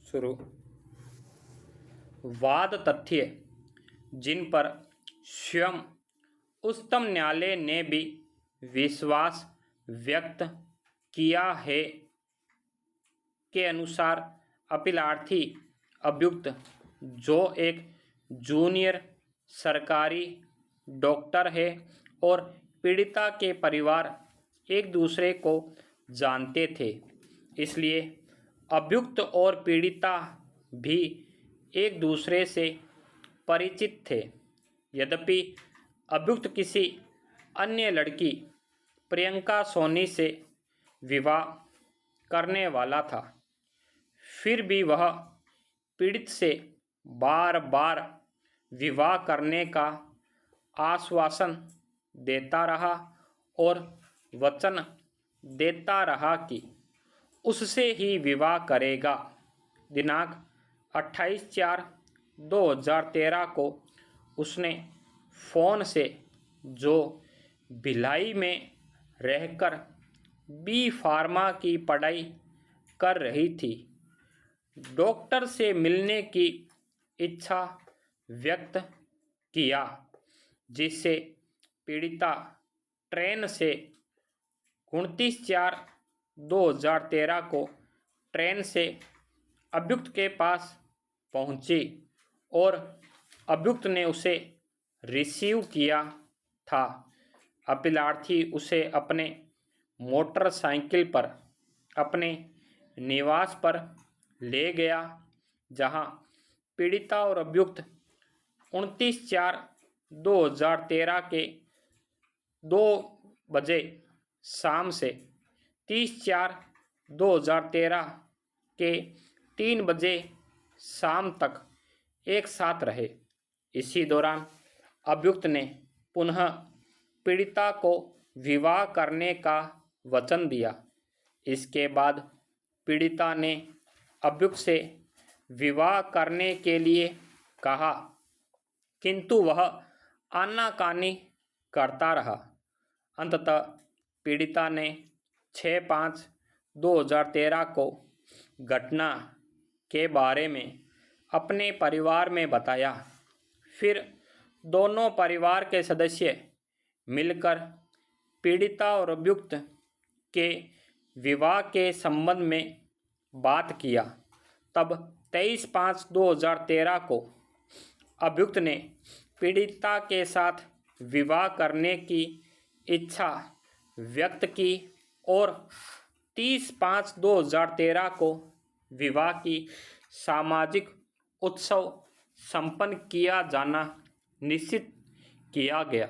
शुरू। वाद तथ्य जिन पर स्वयं उच्चतम न्यायालय ने भी विश्वास व्यक्त किया है के अनुसार अपीलार्थी अभियुक्त, जो एक जूनियर सरकारी डॉक्टर है, और पीड़िता के परिवार एक दूसरे को जानते थे, इसलिए अभियुक्त और पीड़िता भी एक दूसरे से परिचित थे। यद्यपि अभियुक्त किसी अन्य लड़की प्रियंका सोनी से विवाह करने वाला था, फिर भी वह पीड़ित से बार बार विवाह करने का आश्वासन देता रहा और वचन देता रहा कि उससे ही विवाह करेगा। दिनांक 28/4/2013 को उसने फ़ोन से, जो भिलाई में रहकर बी फार्मा की पढ़ाई कर रही थी, डॉक्टर से मिलने की इच्छा व्यक्त किया, जिससे पीड़िता ट्रेन से 29/4/2013 को ट्रेन से अभियुक्त के पास पहुंची और अभियुक्त ने उसे रिसीव किया था। अपीलार्थी उसे अपने मोटरसाइकिल पर अपने निवास पर ले गया, जहां पीड़िता और अभियुक्त 29/4/2013 के 2 बजे शाम से 30/4/2013 के 3 बजे शाम तक एक साथ रहे। इसी दौरान अभियुक्त ने पुनः पीड़िता को विवाह करने का वचन दिया। इसके बाद पीड़िता ने अभियुक्त से विवाह करने के लिए कहा, किंतु वह आनाकानी करता रहा। अंततः पीड़िता ने 6/5/2013 को घटना के बारे में अपने परिवार में बताया। फिर दोनों परिवार के सदस्य मिलकर पीड़िता और अभियुक्त के विवाह के संबंध में बात किया। तब 23/5/2013 को अभियुक्त ने पीड़िता के साथ विवाह करने की इच्छा व्यक्त की और 30/5/2013 को विवाह की सामाजिक उत्सव संपन्न किया जाना निश्चित किया गया,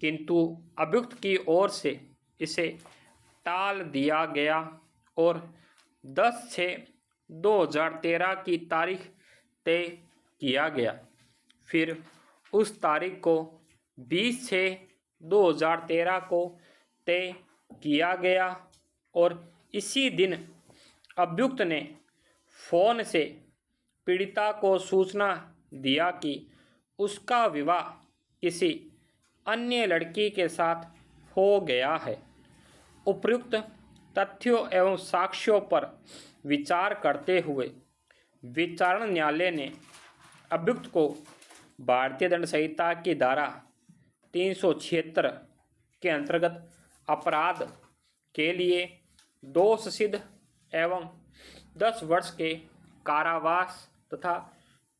किंतु अभियुक्त की ओर से इसे टाल दिया गया और 10/6/2013 की तारीख तय किया गया। फिर उस तारीख को 20/6/2013 को तय किया गया और इसी दिन अभियुक्त ने फ़ोन से पीड़िता को सूचना दिया कि उसका विवाह किसी अन्य लड़की के साथ हो गया है। उपर्युक्त तथ्यों एवं साक्ष्यों पर विचार करते हुए विचारण न्यायालय ने अभियुक्त को भारतीय दंड संहिता की धारा 376 के अंतर्गत अपराध के लिए दोष सिद्ध एवं 10 वर्ष के कारावास तथा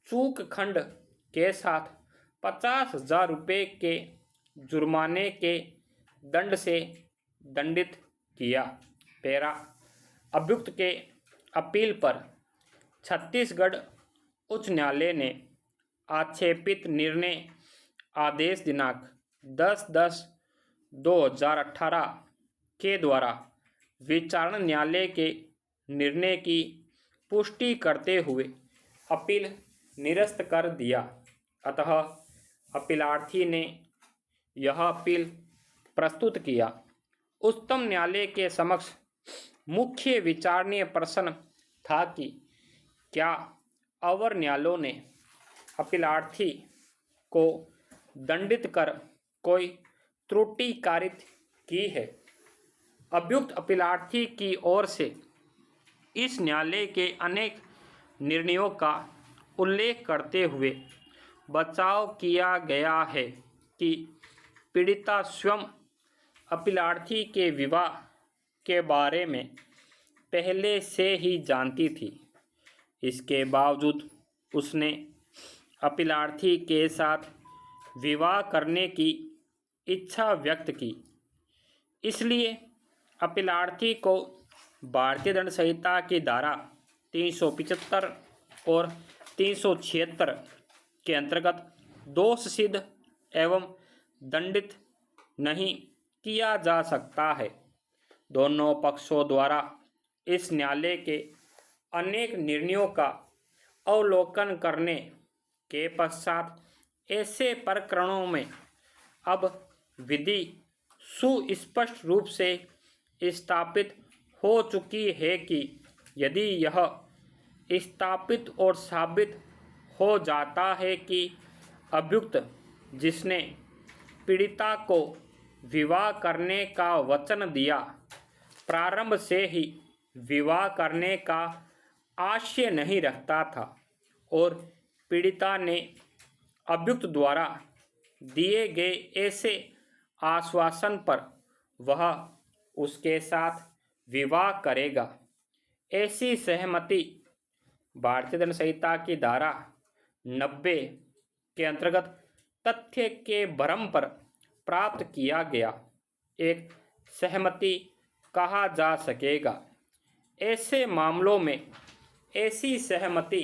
चूक खंड के साथ 50,000 रुपये के जुर्माने के दंड से दंडित किया। पैरा अभियुक्त के अपील पर छत्तीसगढ़ उच्च न्यायालय ने आक्षेपित निर्णय आदेश दिनांक 10/10/2018 के द्वारा विचारण न्यायालय के निर्णय की पुष्टि करते हुए अपील निरस्त कर दिया। अतः अपीलार्थी ने यह अपील प्रस्तुत किया। उच्चतम न्यायालय के समक्ष मुख्य विचारणीय प्रश्न था कि क्या अवर न्यायालयों ने अपीलार्थी को दंडित कर कोई त्रुटि कारित की है। अभियुक्त अपीलार्थी की ओर से इस न्यायालय के अनेक निर्णयों का उल्लेख करते हुए बचाव किया गया है कि पीड़िता स्वयं अपीलार्थी के विवाह के बारे में पहले से ही जानती थी। इसके बावजूद उसने अपीलार्थी के साथ विवाह करने की इच्छा व्यक्त की। इसलिए अपीलार्थी को भारतीय दंड संहिता की धारा 375 और 376 के अंतर्गत दोष सिद्ध एवं दंडित नहीं किया जा सकता है। दोनों पक्षों द्वारा इस न्यायालय के अनेक निर्णयों का अवलोकन करने के पश्चात ऐसे प्रकरणों में अब विधि सुस्पष्ट रूप से स्थापित हो चुकी है कि यदि यह स्थापित और साबित हो जाता है कि अभियुक्त जिसने पीड़िता को विवाह करने का वचन दिया प्रारंभ से ही विवाह करने का आशय नहीं रखता था और पीड़िता ने अभियुक्त द्वारा दिए गए ऐसे आश्वासन पर वह उसके साथ विवाह करेगा, ऐसी सहमति भारतीय दंड संहिता की धारा 90 के अंतर्गत तथ्य के भ्रम पर प्राप्त किया गया एक सहमति कहा जा सकेगा। ऐसे मामलों में ऐसी सहमति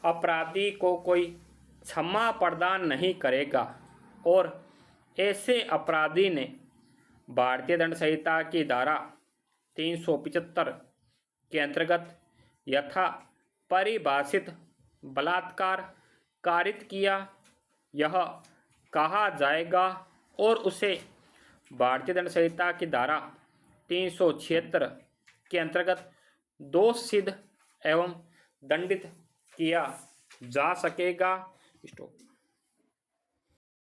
अपराधी को कोई क्षमा प्रदान नहीं करेगा और ऐसे अपराधी ने भारतीय दंड संहिता की धारा 375 के अंतर्गत यथा परिभाषित बलात्कार कारित किया यह कहा जाएगा और उसे भारतीय दंड संहिता की धारा 376 के अंतर्गत दोष सिद्ध एवं दंडित किया जा सकेगा।